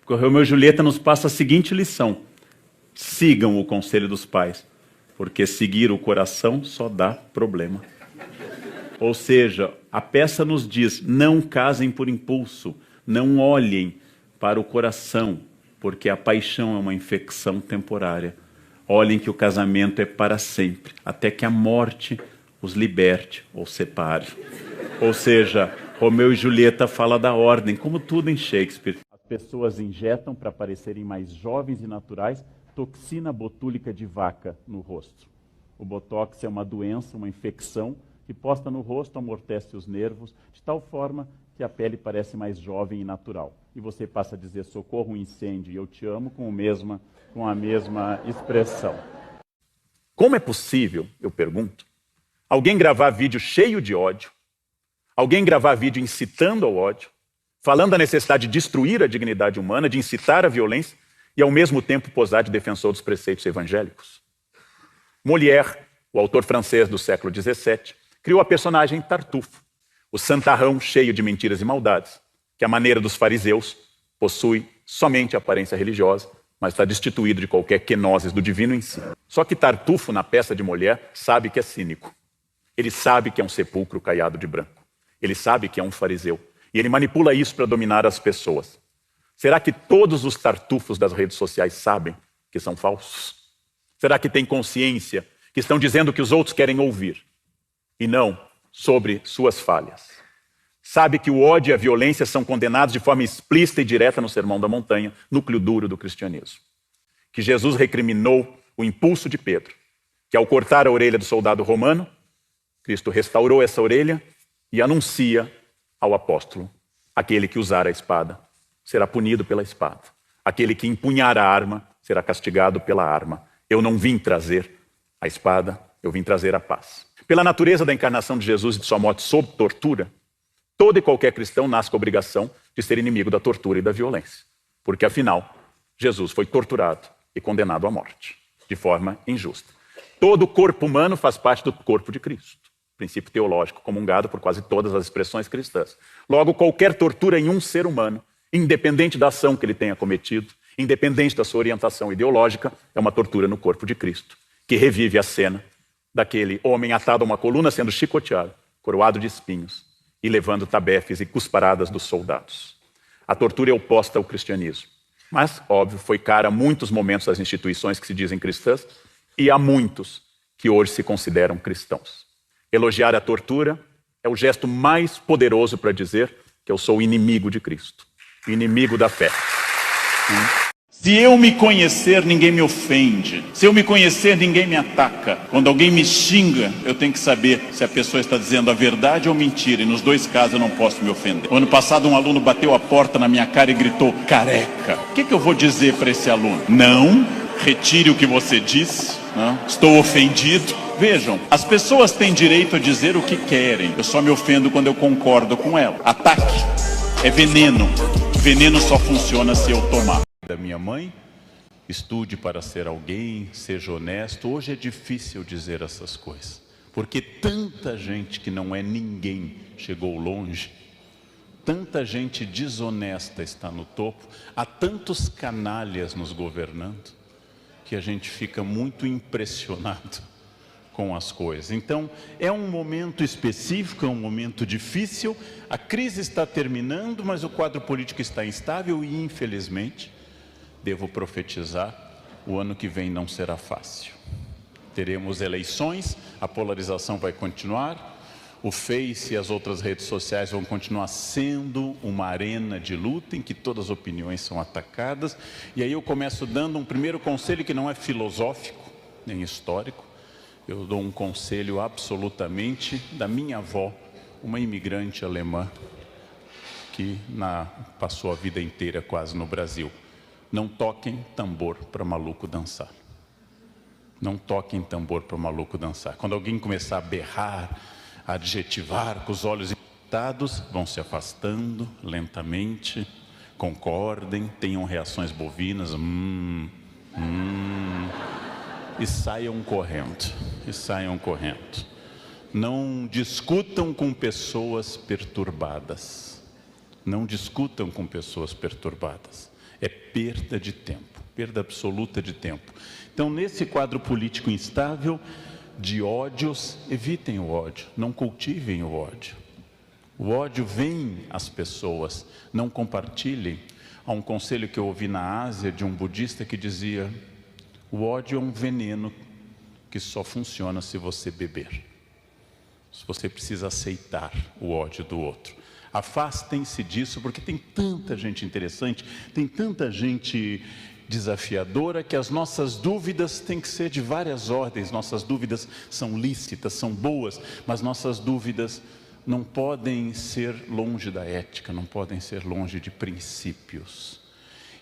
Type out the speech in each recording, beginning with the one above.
Porque o Romeu e Julieta nos passa a seguinte lição: sigam o conselho dos pais, porque seguir o coração só dá problema. Ou seja, a peça nos diz: não casem por impulso, não olhem para o coração, porque a paixão é uma infecção temporária. Olhem que o casamento é para sempre, até que a morte os liberte ou separe. Ou seja, Romeu e Julieta fala da ordem, como tudo em Shakespeare. As pessoas injetam, para parecerem mais jovens e naturais, toxina botúlica de vaca no rosto. O botox é uma doença, uma infecção, que posta no rosto amortece os nervos, de tal forma que a pele parece mais jovem e natural. E você passa a dizer socorro, um incêndio, e eu te amo com a mesma expressão. Como é possível, eu pergunto, alguém gravar vídeo cheio de ódio, alguém gravar vídeo incitando ao ódio, falando da necessidade de destruir a dignidade humana, de incitar a violência, e ao mesmo tempo posar de defensor dos preceitos evangélicos? Molière, o autor francês do século XVII, criou a personagem Tartufo, o santarrão cheio de mentiras e maldades, que, à maneira dos fariseus, possui somente aparência religiosa, mas está destituído de qualquer quenoses do divino em si. Só que Tartufo, na peça de Molière, sabe que é cínico. Ele sabe que é um sepulcro caiado de branco. Ele sabe que é um fariseu. E ele manipula isso para dominar as pessoas. Será que todos os tartufos das redes sociais sabem que são falsos? Será que têm consciência que estão dizendo o que os outros querem ouvir e não sobre suas falhas? Sabe que o ódio e a violência são condenados de forma explícita e direta no Sermão da Montanha, núcleo duro do cristianismo. Que Jesus recriminou o impulso de Pedro, que ao cortar a orelha do soldado romano, Cristo restaurou essa orelha e anuncia ao apóstolo: aquele que usar a espada será punido pela espada. Aquele que empunhar a arma será castigado pela arma. Eu não vim trazer a espada, eu vim trazer a paz. Pela natureza da encarnação de Jesus e de sua morte sob tortura, todo e qualquer cristão nasce com a obrigação de ser inimigo da tortura e da violência. Porque, afinal, Jesus foi torturado e condenado à morte, de forma injusta. Todo o corpo humano faz parte do corpo de Cristo. Princípio teológico comungado por quase todas as expressões cristãs. Logo, qualquer tortura em um ser humano, independente da ação que ele tenha cometido, independente da sua orientação ideológica, é uma tortura no corpo de Cristo, que revive a cena daquele homem atado a uma coluna sendo chicoteado, coroado de espinhos, e levando tabefes e cusparadas dos soldados. A tortura é oposta ao cristianismo. Mas, óbvio, foi cara a muitos momentos das instituições que se dizem cristãs e a muitos que hoje se consideram cristãos. Elogiar a tortura é o gesto mais poderoso para dizer que eu sou inimigo de Cristo, inimigo da fé. Se eu me conhecer, ninguém me ofende. Se eu me conhecer, ninguém me ataca. Quando alguém me xinga, eu tenho que saber se a pessoa está dizendo a verdade ou mentira. E nos dois casos eu não posso me ofender. Ano passado um aluno bateu a porta na minha cara e gritou careca. O que eu vou dizer para esse aluno? Não, retire o que você disse. Não, estou ofendido. Vejam, as pessoas têm direito a dizer o que querem. Eu só me ofendo quando eu concordo com ela. Ataque é veneno. Veneno só funciona se eu tomar. Da minha mãe, estude para ser alguém, seja honesto. Hoje é difícil dizer essas coisas, porque tanta gente que não é ninguém chegou longe, tanta gente desonesta está no topo, há tantos canalhas nos governando, que a gente fica muito impressionado com as coisas. Então, é um momento específico, é um momento difícil, a crise está terminando, mas o quadro político está instável e, infelizmente, devo profetizar, o ano que vem não será fácil. Teremos eleições, a polarização vai continuar, o Face e as outras redes sociais vão continuar sendo uma arena de luta em que todas as opiniões são atacadas. E aí eu começo dando um primeiro conselho que não é filosófico, nem histórico. Eu dou um conselho absolutamente da minha avó, uma imigrante alemã que passou a vida inteira quase no Brasil. Não toquem tambor para maluco dançar. Não toquem tambor para maluco dançar. Quando alguém começar a berrar, a adjetivar, com os olhos irritados, vão se afastando lentamente, concordem, tenham reações bovinas, e saiam correndo, e saiam correndo. Não discutam com pessoas perturbadas. Não discutam com pessoas perturbadas. É perda de tempo, perda absoluta de tempo. Então, nesse quadro político instável de ódios, evitem o ódio, não cultivem o ódio. O ódio vem às pessoas, não compartilhem. Há um conselho que eu ouvi na Ásia de um budista que dizia: o ódio é um veneno que só funciona se você beber. Se você precisa aceitar o ódio do outro. Afastem-se disso, porque tem tanta gente interessante, tem tanta gente desafiadora, que as nossas dúvidas têm que ser de várias ordens. Nossas dúvidas são lícitas, são boas, mas nossas dúvidas não podem ser longe da ética, não podem ser longe de princípios.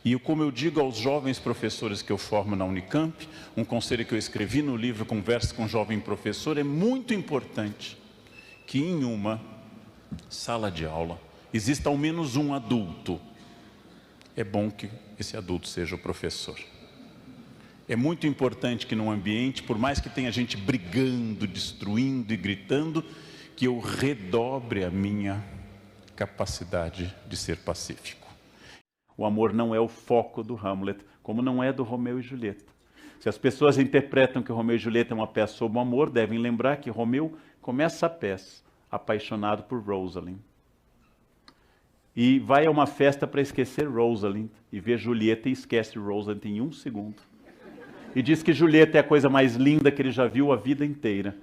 E como eu digo aos jovens professores que eu formo na Unicamp, um conselho que eu escrevi no livro Conversa com um Jovem Professor, é muito importante que em uma sala de aula exista ao menos um adulto. É bom que esse adulto seja o professor. É muito importante que num ambiente, por mais que tenha gente brigando, destruindo e gritando, que eu redobre a minha capacidade de ser pacífico. O amor não é o foco do Hamlet, como não é do Romeu e Julieta. Se as pessoas interpretam que Romeu e Julieta é uma peça sobre o amor, devem lembrar que Romeu começa a peça apaixonado por Rosalind. E vai a uma festa para esquecer Rosalind, e vê Julieta e esquece Rosalind em 1 segundo. E diz que Julieta é a coisa mais linda que ele já viu a vida inteira.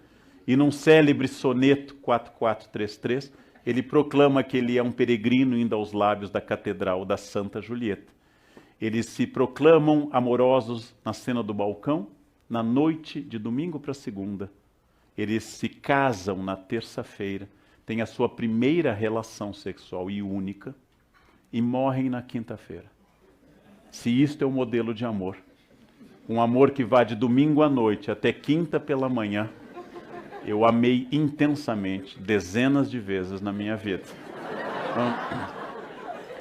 E num célebre soneto 4433, ele proclama que ele é um peregrino indo aos lábios da Catedral da Santa Julieta. Eles se proclamam amorosos na cena do balcão, na noite de domingo para segunda. Eles se casam na terça-feira, têm a sua primeira relação sexual e única, e morrem na quinta-feira. Se isto é o modelo de amor, um amor que vai de domingo à noite até quinta pela manhã, eu amei intensamente, dezenas de vezes na minha vida. Então,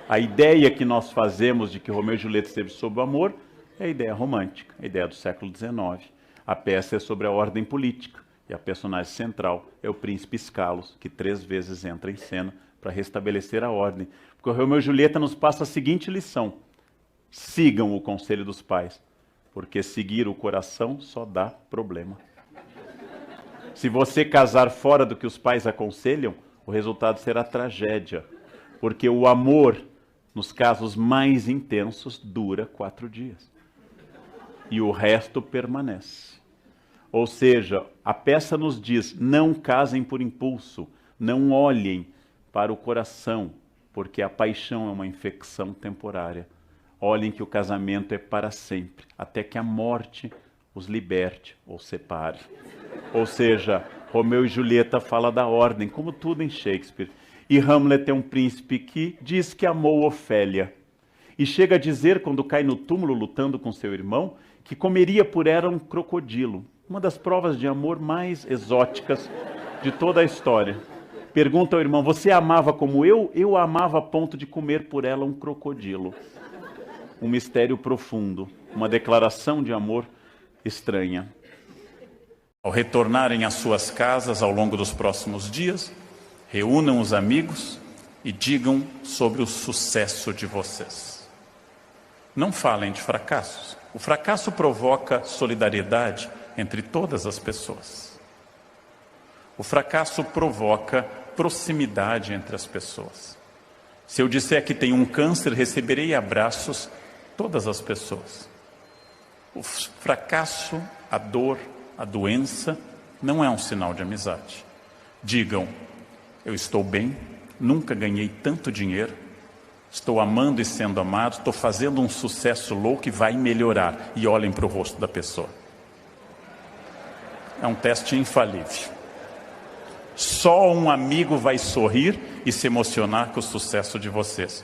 a ideia que nós fazemos de que Romeu e Julieta esteve sob o amor é a ideia romântica, a ideia do século XIX. A peça é sobre a ordem política, e a personagem central é o príncipe Escalos, que 3 vezes entra em cena para restabelecer a ordem. Porque o Romeu e Julieta nos passa a seguinte lição: sigam o conselho dos pais, porque seguir o coração só dá problema. Se você casar fora do que os pais aconselham, o resultado será tragédia, porque o amor, nos casos mais intensos, dura 4 dias. E o resto permanece. Ou seja, a peça nos diz: não casem por impulso, não olhem para o coração, porque a paixão é uma infecção temporária. Olhem que o casamento é para sempre, até que a morte os liberte ou separe. Ou seja, Romeu e Julieta fala da ordem, como tudo em Shakespeare. E Hamlet é um príncipe que diz que amou Ofélia. E chega a dizer, quando cai no túmulo lutando com seu irmão, que comeria por ela um crocodilo. Uma das provas de amor mais exóticas de toda a história. Pergunta ao irmão: você a amava como eu? Eu a amava a ponto de comer por ela um crocodilo. Um mistério profundo, uma declaração de amor estranha. Ao retornarem às suas casas ao longo dos próximos dias, reúnam os amigos e digam sobre o sucesso de vocês. Não falem de fracassos. O fracasso provoca solidariedade entre todas as pessoas. O fracasso provoca proximidade entre as pessoas. Se eu disser que tenho um câncer, receberei abraços todas as pessoas. O fracasso, a dor, a doença, não é um sinal de amizade. Digam: eu estou bem, nunca ganhei tanto dinheiro, estou amando e sendo amado, estou fazendo um sucesso louco e vai melhorar. E olhem para o rosto da pessoa. É um teste infalível. Só um amigo vai sorrir e se emocionar com o sucesso de vocês.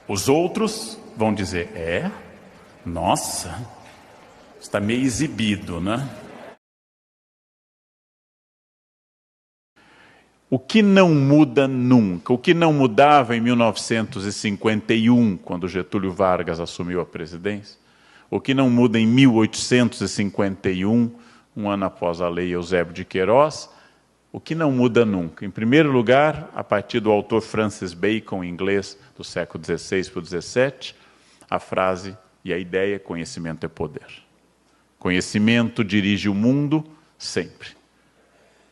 Os outros vão dizer: é? Nossa, está meio exibido, né? O que não muda nunca, o que não mudava em 1951, quando Getúlio Vargas assumiu a presidência, o que não muda em 1851, um ano após a lei Eusébio de Queiroz, o que não muda nunca. Em primeiro lugar, a partir do autor Francis Bacon, inglês do século XVI para o XVII, A frase e a ideia: conhecimento é poder. Conhecimento dirige o mundo sempre.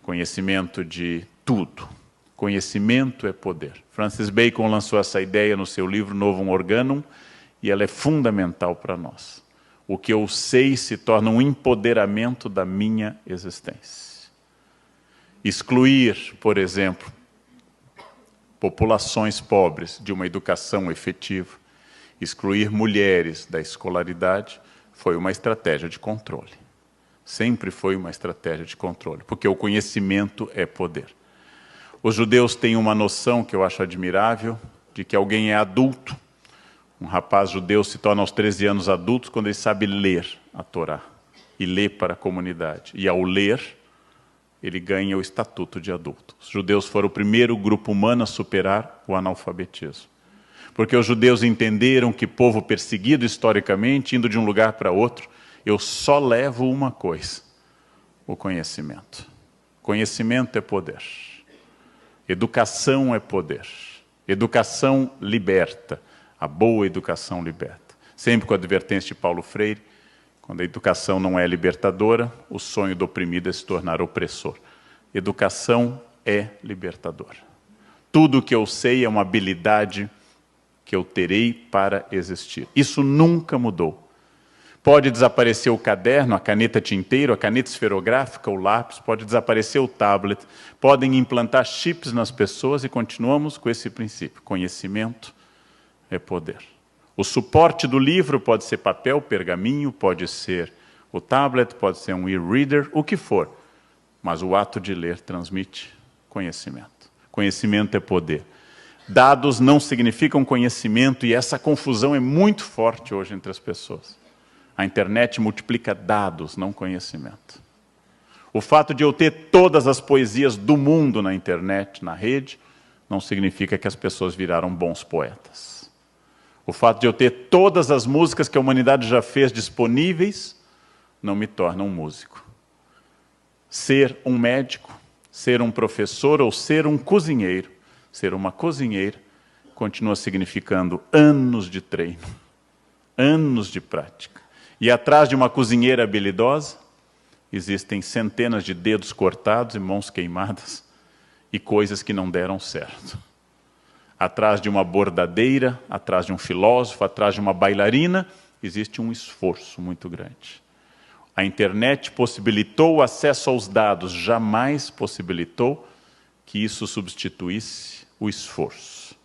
Conhecimento de tudo. Conhecimento é poder. Francis Bacon lançou essa ideia no seu livro Novum Organum e ela é fundamental para nós. O que eu sei se torna um empoderamento da minha existência. Excluir, por exemplo, populações pobres de uma educação efetiva, excluir mulheres da escolaridade, foi uma estratégia de controle. Sempre foi uma estratégia de controle, porque o conhecimento é poder. Os judeus têm uma noção que eu acho admirável, de que alguém é adulto. Um rapaz judeu se torna aos 13 anos adulto quando ele sabe ler a Torá e ler para a comunidade. E ao ler, ele ganha o estatuto de adulto. Os judeus foram o primeiro grupo humano a superar o analfabetismo. Porque os judeus entenderam que povo perseguido historicamente, indo de um lugar para outro, eu só levo uma coisa: o conhecimento. Conhecimento é poder. Educação é poder. Educação liberta. A boa educação liberta. Sempre com a advertência de Paulo Freire, quando a educação não é libertadora, o sonho do oprimido é se tornar opressor. Educação é libertadora. Tudo o que eu sei é uma habilidade que eu terei para existir. Isso nunca mudou. Pode desaparecer o caderno, a caneta tinteiro, a caneta esferográfica, o lápis, pode desaparecer o tablet, podem implantar chips nas pessoas e continuamos com esse princípio. Conhecimento é poder. O suporte do livro pode ser papel, pergaminho, pode ser o tablet, pode ser um e-reader, o que for. Mas o ato de ler transmite conhecimento. Conhecimento é poder. Dados não significam conhecimento e essa confusão é muito forte hoje entre as pessoas. A internet multiplica dados, não conhecimento. O fato de eu ter todas as poesias do mundo na internet, na rede, não significa que as pessoas viraram bons poetas. O fato de eu ter todas as músicas que a humanidade já fez disponíveis, não me torna um músico. Ser um médico, ser um professor ou ser um cozinheiro, ser uma cozinheira, continua significando anos de treino, anos de prática. E atrás de uma cozinheira habilidosa, existem centenas de dedos cortados e mãos queimadas e coisas que não deram certo. Atrás de uma bordadeira, atrás de um filósofo, atrás de uma bailarina, existe um esforço muito grande. A internet possibilitou o acesso aos dados, jamais possibilitou que isso substituísse o esforço.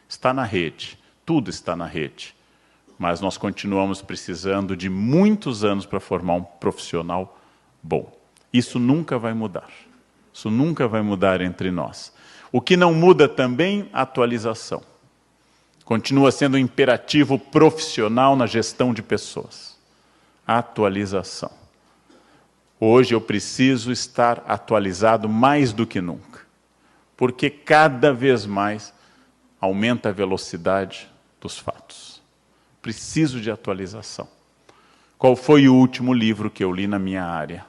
Está na rede, tudo está na rede. Mas nós continuamos precisando de muitos anos para formar um profissional bom. Isso nunca vai mudar. Isso nunca vai mudar entre nós. O que não muda também, a atualização. Continua sendo um imperativo profissional na gestão de pessoas. A atualização. Hoje eu preciso estar atualizado mais do que nunca. Porque cada vez mais aumenta a velocidade dos fatos. Preciso de atualização. Qual foi o último livro que eu li na minha área?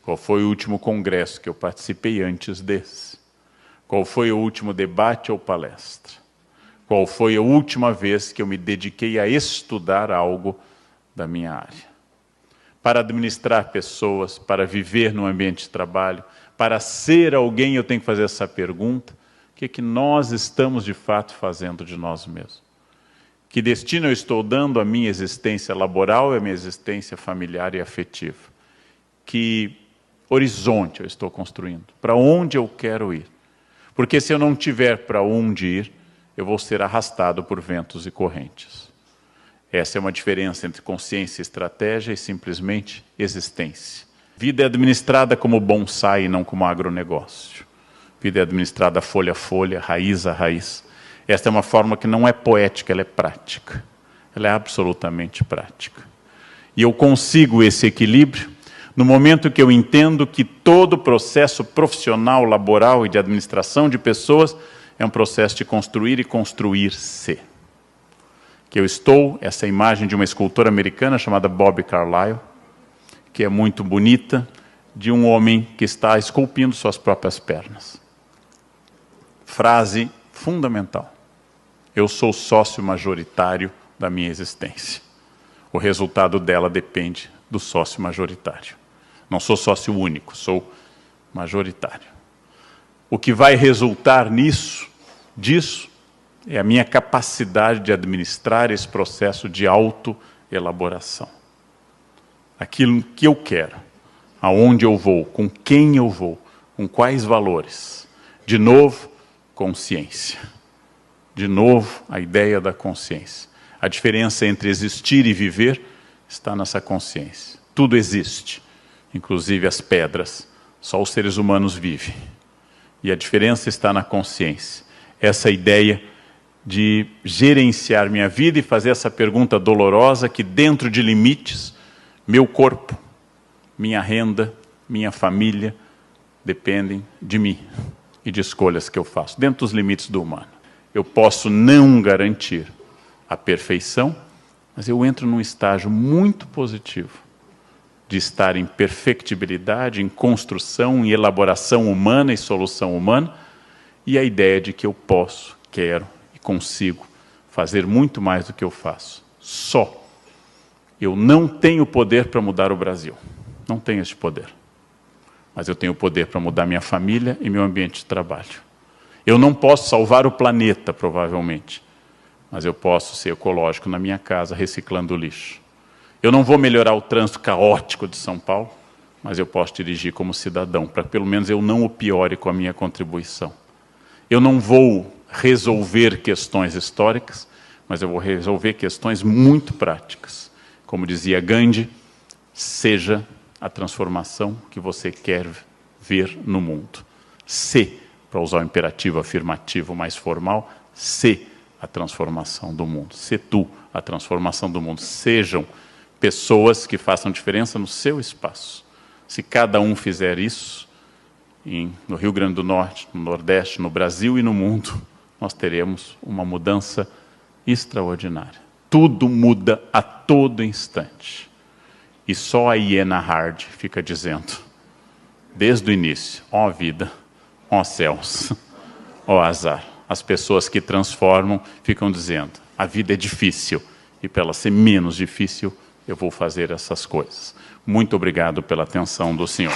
Qual foi o último congresso que eu participei antes desse? Qual foi o último debate ou palestra? Qual foi a última vez que eu me dediquei a estudar algo da minha área? Para administrar pessoas, para viver no ambiente de trabalho, para ser alguém, eu tenho que fazer essa pergunta. O que é que nós estamos de fato fazendo de nós mesmos? Que destino eu estou dando à minha existência laboral e à minha existência familiar e afetiva? Que horizonte eu estou construindo? Para onde eu quero ir? Porque se eu não tiver para onde ir, eu vou ser arrastado por ventos e correntes. Essa é uma diferença entre consciência e estratégia e simplesmente existência. Vida é administrada como bonsai e não como agronegócio. Vida é administrada folha a folha, raiz a raiz. Esta é uma forma que não é poética, ela é prática. Ela é absolutamente prática. E eu consigo esse equilíbrio no momento que eu entendo que todo processo profissional, laboral e de administração de pessoas é um processo de construir e construir-se. Que eu estou, essa imagem de uma escultora americana chamada Bobby Carlyle, que é muito bonita, de um homem que está esculpindo suas próprias pernas. Frase fundamental. Eu sou sócio majoritário da minha existência. O resultado dela depende do sócio majoritário. Não sou sócio único, sou majoritário. O que vai resultar disso, é a minha capacidade de administrar esse processo de autoelaboração. Aquilo que eu quero, aonde eu vou, com quem eu vou, com quais valores. De novo, consciência. De novo, a ideia da consciência. A diferença entre existir e viver está nessa consciência. Tudo existe, inclusive as pedras. Só os seres humanos vivem. E a diferença está na consciência. Essa ideia de gerenciar minha vida e fazer essa pergunta dolorosa que dentro de limites, meu corpo, minha renda, minha família dependem de mim e de escolhas que eu faço, dentro dos limites do humano. Eu posso não garantir a perfeição, mas eu entro num estágio muito positivo de estar em perfectibilidade, em construção, em elaboração humana e solução humana, e a ideia de que eu posso, quero e consigo fazer muito mais do que eu faço. Só. Eu não tenho poder para mudar o Brasil. Não tenho esse poder. Mas eu tenho poder para mudar minha família e meu ambiente de trabalho. Eu não posso salvar o planeta, provavelmente, mas eu posso ser ecológico na minha casa, reciclando o lixo. Eu não vou melhorar o trânsito caótico de São Paulo, mas eu posso dirigir como cidadão, para pelo menos eu não o piore com a minha contribuição. Eu não vou resolver questões históricas, mas eu vou resolver questões muito práticas. Como dizia Gandhi, seja a transformação que você quer ver no mundo. Se, para usar o imperativo afirmativo mais formal, se a transformação do mundo. Se tu, a transformação do mundo. Sejam pessoas que façam diferença no seu espaço. Se cada um fizer isso, no Rio Grande do Norte, no Nordeste, no Brasil e no mundo, nós teremos uma mudança extraordinária. Tudo muda a todo instante. E só a hiena hard fica dizendo, desde o início, ó vida, ó céus, ó azar. As pessoas que transformam ficam dizendo, a vida é difícil, e para ela ser menos difícil, eu vou fazer essas coisas. Muito obrigado pela atenção do senhor.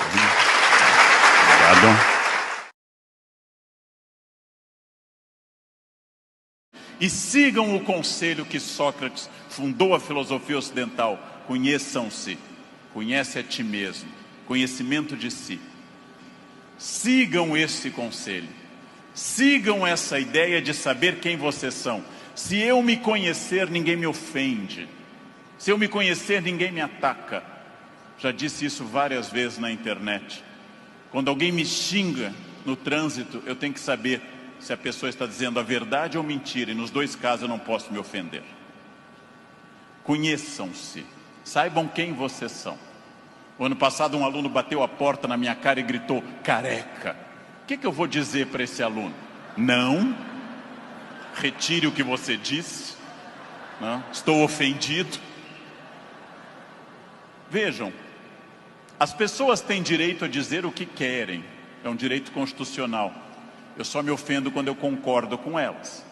Obrigado. E sigam o conselho que Sócrates fundou a filosofia ocidental. Conheçam-se. Conhece a ti mesmo. Conhecimento de si. Sigam esse conselho. Sigam essa ideia de saber quem vocês são. Se eu me conhecer, ninguém me ofende. Se eu me conhecer, ninguém me ataca. Já disse isso várias vezes na internet. Quando alguém me xinga no trânsito, eu tenho que saber se a pessoa está dizendo a verdade ou mentira, e nos dois casos eu não posso me ofender. Conheçam-se, saibam quem vocês são. O ano passado um aluno bateu a porta na minha cara e gritou, careca. O que eu vou dizer para esse aluno? Não, retire o que você disse, não, estou ofendido. Vejam, as pessoas têm direito a dizer o que querem, é um direito constitucional. Eu só me ofendo quando eu concordo com elas.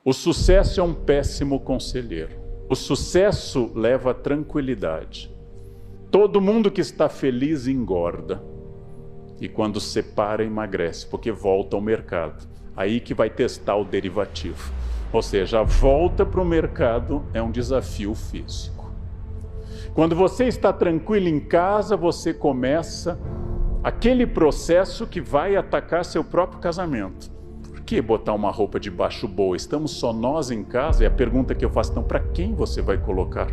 O sucesso é um péssimo conselheiro. O sucesso leva a tranquilidade. Todo mundo que está feliz engorda. E quando separa, emagrece, porque volta ao mercado. Aí que vai testar o derivativo. Ou seja, a volta para o mercado é um desafio físico. Quando você está tranquilo em casa, você começa aquele processo que vai atacar seu próprio casamento. Por que botar uma roupa de baixo boa? Estamos só nós em casa? E a pergunta que eu faço, então, para quem você vai colocar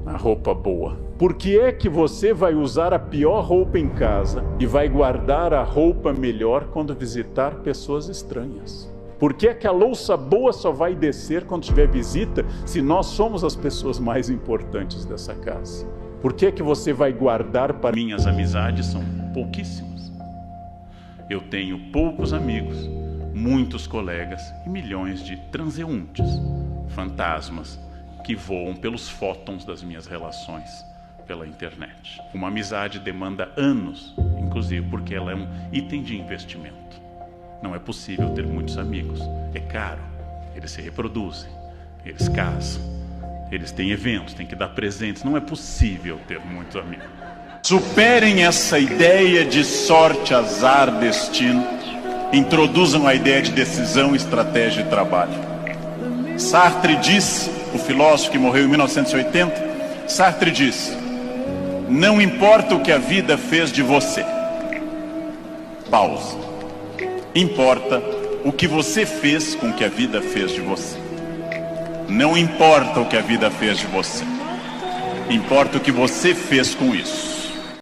a roupa boa? Por que é que você vai usar a pior roupa em casa e vai guardar a roupa melhor quando visitar pessoas estranhas? Por que é que a louça boa só vai descer quando tiver visita, se nós somos as pessoas mais importantes dessa casa? Por que é que você vai guardar para... Minhas amizades são pouquíssimas. Eu tenho poucos amigos, muitos colegas e milhões de transeuntes, fantasmas, que voam pelos fótons das minhas relações pela internet. Uma amizade demanda anos, inclusive porque ela é um item de investimento. Não é possível ter muitos amigos, é caro, eles se reproduzem, Eles casam, eles têm eventos, têm que dar presentes. Não é possível ter muitos amigos. Superem essa ideia de sorte, azar, destino. Introduzam a ideia de decisão, estratégia e trabalho. Sartre diz, o filósofo que morreu em 1980, Sartre diz: não importa o que a vida fez de você. Pausa. Importa o que você fez com o que a vida fez de você. Não importa o que a vida fez de você. Importa o que você fez com isso.